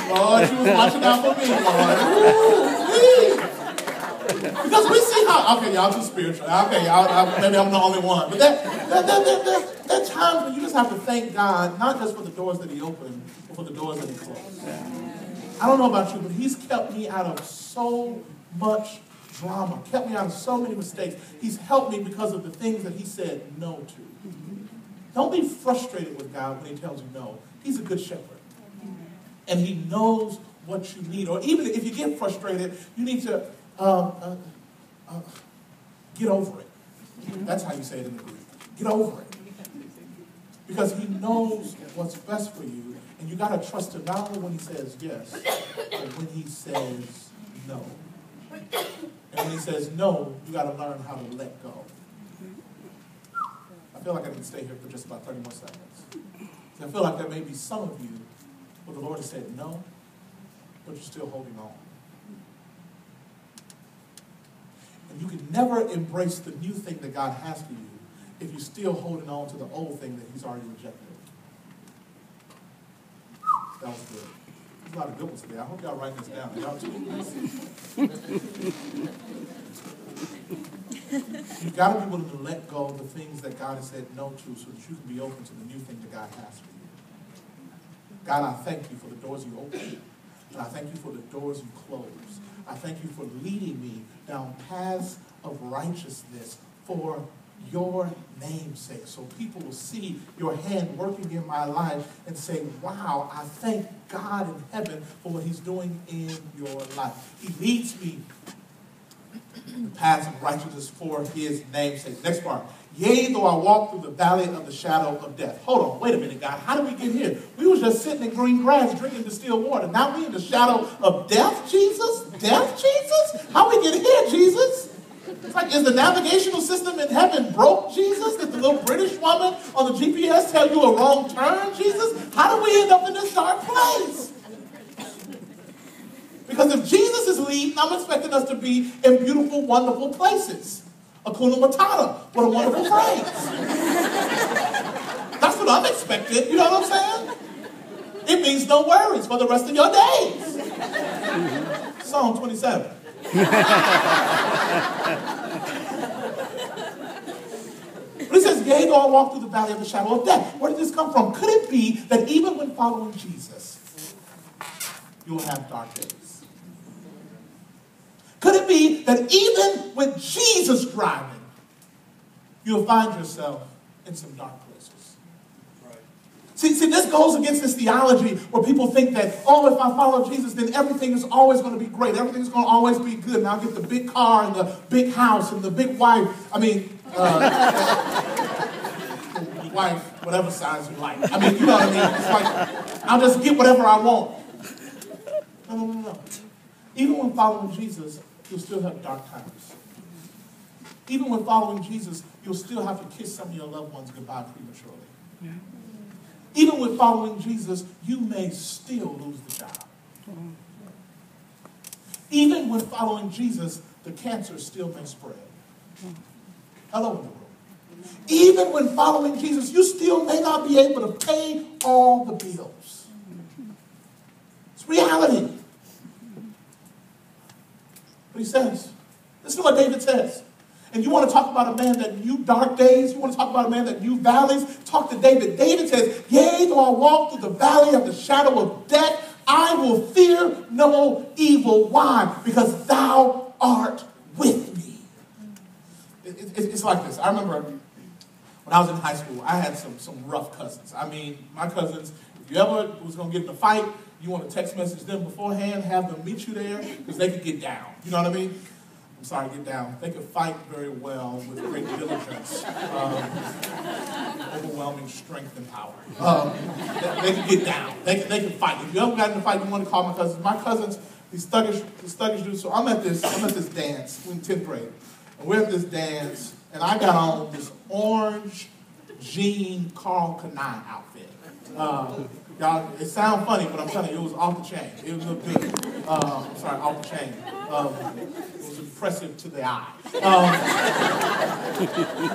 Lord, you was watching out for me, Lord. Ooh, because we see how, okay, y'all too spiritual. Okay, maybe I'm the only one. But there are times when you just have to thank God, not just for the doors that he opened, but for the doors that he closed. I don't know about you, but he's kept me out of so much drama, kept me out of so many mistakes. He's helped me because of the things that he said no to. Don't be frustrated with God when he tells you no. He's a good shepherd. And he knows what you need. Or even if you get frustrated, you need to get over it. That's how you say it in the Greek. Get over it. Because he knows what's best for you. And you got to trust him not only when he says yes, but when he says no. And when he says no, you got to learn how to let go. I feel like I can stay here for just about 30 more seconds. I feel like there may be some of you where the Lord has said no, but you're still holding on. And you can never embrace the new thing that God has for you if you're still holding on to the old thing that he's already rejected. That was good. There's a lot of good ones today. I hope y'all write this down. Y'all too. You've got to be willing to let go of the things that God has said no to so that you can be open to the new thing that God has for you. God, I thank you for the doors you open. And I thank you for the doors you close. I thank you for leading me down paths of righteousness for your name's sake. So people will see your hand working in my life and say, wow, I thank God in heaven for what he's doing in your life. He leads me the paths of righteousness for his name's sake. Next part. Yea, though I walk through the valley of the shadow of death. Hold on, wait a minute, God. How did we get here? We were just sitting in green grass drinking distilled water. Now we in the shadow of death, Jesus? Death, Jesus? How we get here, Jesus? It's like, is the navigational system in heaven broke, Jesus? Did the little British woman on the GPS tell you a wrong turn, Jesus? How do we end up in this dark place? Because if Jesus is leading, I'm expecting us to be in beautiful, wonderful places. Hakuna Matata. What a wonderful phrase. That's what I'm expecting. You know what I'm saying? It means no worries for the rest of your days. Psalm 27. But it says, yea, though I walk through the valley of the shadow of death. Where did this come from? Could it be that even when following Jesus, you will have dark days? Could it be that even with Jesus driving, you'll find yourself in some dark places? Right. See, this goes against this theology where people think that, oh, if I follow Jesus, then everything is always going to be great. Everything's going to always be good. And I'll get the big car and the big house and the big wife. I mean, wife, whatever size you like. I mean, you know what I mean? It's like, I'll just get whatever I want. No. Even when following Jesus, you'll still have dark times. Even when following Jesus, you'll still have to kiss some of your loved ones goodbye prematurely. Yeah. Even with following Jesus, you may still lose the job. Even when following Jesus, the cancer still may spread. Hello in the room. Even when following Jesus, you still may not be able to pay all the bills. It's reality. But he says, listen to what David says. And you want to talk about a man that knew dark days? You want to talk about a man that knew valleys? Talk to David. David says, yea, though I walk through the valley of the shadow of death, I will fear no evil. Why? Because thou art with me. It's like this. I remember when I was in high school, I had some rough cousins. I mean, my cousins, if you ever was going to get in a fight, you want to text message them beforehand, have them meet you there, because they could get down. You know what I mean? I'm sorry, get down. They could fight very well with great diligence, overwhelming strength and power. They could get down. They could fight. If you ever got in a fight, you want to call my cousins. My cousins, these thuggish dudes. So I'm at this dance in 10th grade. And we're at this dance, and I got on this orange jean Carl Kanai outfit. Y'all, it sounds funny, but I'm telling you, it was off the chain. It was look good. I'm sorry, off the chain. It was impressive to the eye.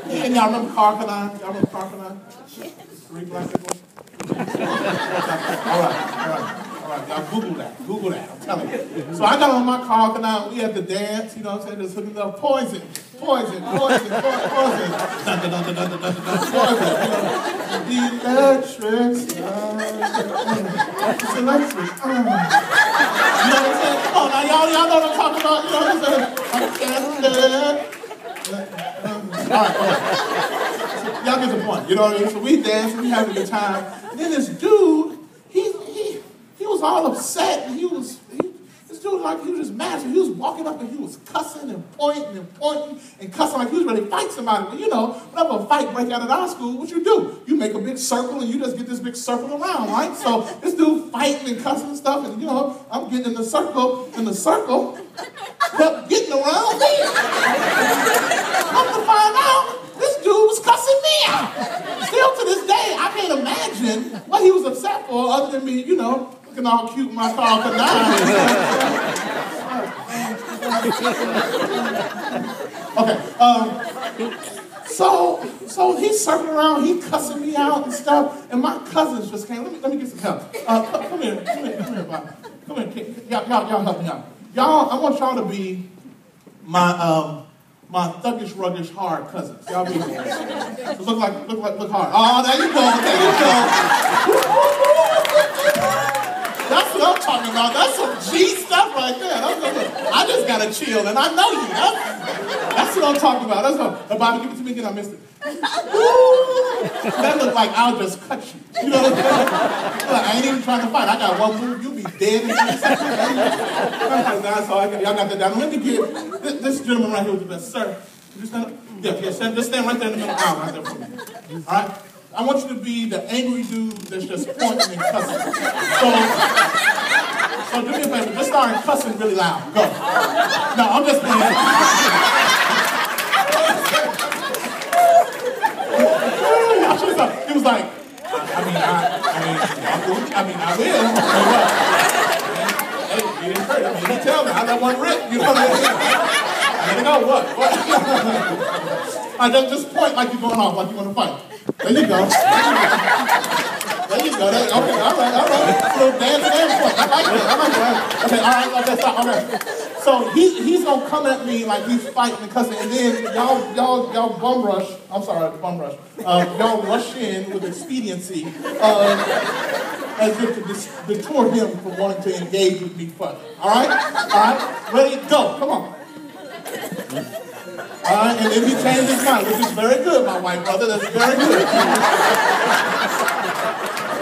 And y'all remember Carl Kanai? Y'all remember Carl Kanai? 3 black people? All right. right, y'all Google that. Google that, I'm telling you. So I got on my car, and we had to dance, you know what I'm saying, just hooking up poison. Poison. Poison. Poison. Electric. It's electric. You know what I'm saying? Come on, now y'all know what I'm talking about. You know what I'm saying? I can't stand. All right. Y'all get the point. You know what I mean? So we dancing, we having a good time. And then this dude, he was all upset. And this dude, like, he was just mad. So he was walking up and he was cussing and pointing and cussing like he was ready to fight somebody. But you know, whenever a fight breaks out at our school, what you do? You make a big circle and you just get this big circle around, right? So this dude fighting and cussing and stuff, and you know, I'm getting in the circle kept getting around me. Come to find out, this dude was cussing me out. Still to this day, I can't imagine what he was upset for other than me, you know, looking all cute in my car for Okay, so he's circling around, he cussing me out and stuff, and my cousins just came. Let me get some help. Come here, Bob. Come here, y'all help me out. Y'all, I want y'all to be my thuggish, ruggish, hard cousins. Y'all be here. So look hard. Oh, there you go. That's what I'm talking about. That's some G stuff right there. I just gotta chill, and I know you. That's what I'm talking about. That's what. Bobby, give it to me again. I missed it. That looked like I'll just cut you. You know what I'm saying? Like, I ain't even trying to fight. I got one move. You'll be dead in 3 seconds. So y'all got that down. Let me get this gentleman right here with the best. Sir, could you stand up? Yeah, just stand right there in the middle aisle right there for me. All right? I want you to be the angry dude that's just pointing and cussing. So do me a favor, just start cussing really loud. Go. No, I'm just playing. He was like, I will. Hey, he didn't hurt. I mean, he tell me, I let one rip. You know what I mean? I go, what? I just point like you're going off, like you want to fight. There you go. There you go. Okay, all right. So dance and point. I like that. Okay, all right, okay, stop. Okay. So he's gonna come at me like he's fighting and cussing, and then y'all bum rush. I'm sorry, bum rush. Y'all rush in with expediency, as if to deter him from wanting to engage with me further. All right, ready, go. Come on. All right, and then he changed his mind, which is very good, my white brother. That's very good.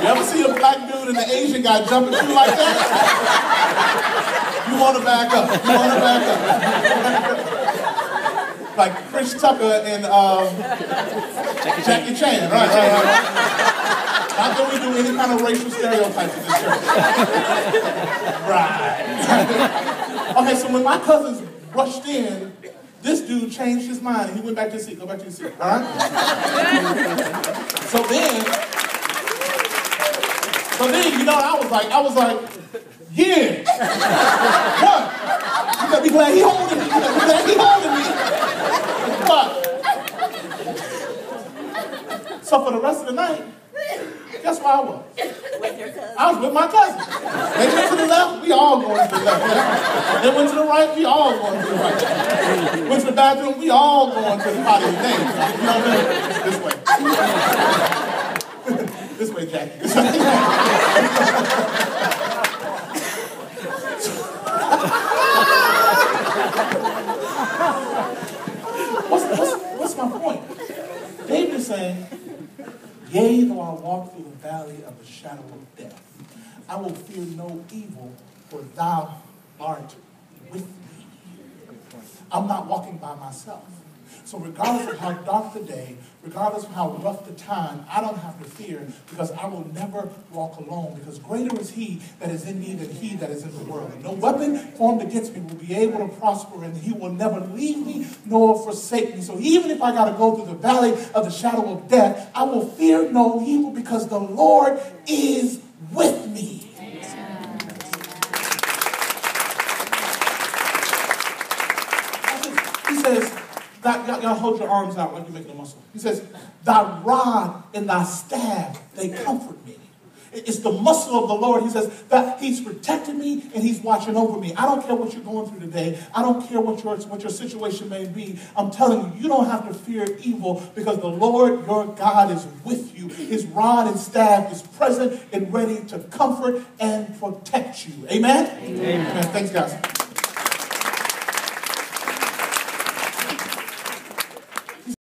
You ever see a black dude and an Asian guy jumping through like that? You want to back up. Like Chris Tucker and Jackie Chan, right. Not that we do any kind of racial stereotypes in this church. Right. Okay, so when my cousins rushed in, this dude changed his mind and he went back to his seat. Go back to your seat, all right? So then, you know, I was like, yeah. What? You gotta be glad he holding me. You gotta be glad he holding me. What? So for the rest of the night, guess where I was? With your cousin. I was with my cousin. They went to the left, we all going to the left. They went to the right, we all going to the right. Went to the bathroom, we all going to the potty. You know what I mean? This way. This way, Jackie. What's my point? David is saying, yea, though I walk through the valley of the shadow of death, I will fear no evil, for thou art with me. I'm not walking by myself. So regardless of how dark the day, regardless of how rough the time, I don't have to fear, because I will never walk alone, because greater is he that is in me than he that is in the world. And no weapon formed against me will be able to prosper, and he will never leave me nor forsake me. So even if I got to go through the valley of the shadow of death, I will fear no evil, because the Lord is with me. He says, y'all hold your arms out like you're making a muscle. He says, thy rod and thy staff, they comfort me. It's the muscle of the Lord. He says that he's protecting me and he's watching over me. I don't care what you're going through today. I don't care what your situation may be. I'm telling you, you don't have to fear evil because the Lord your God is with you. His rod and staff is present and ready to comfort and protect you. Amen? Amen. Amen. Thanks, guys.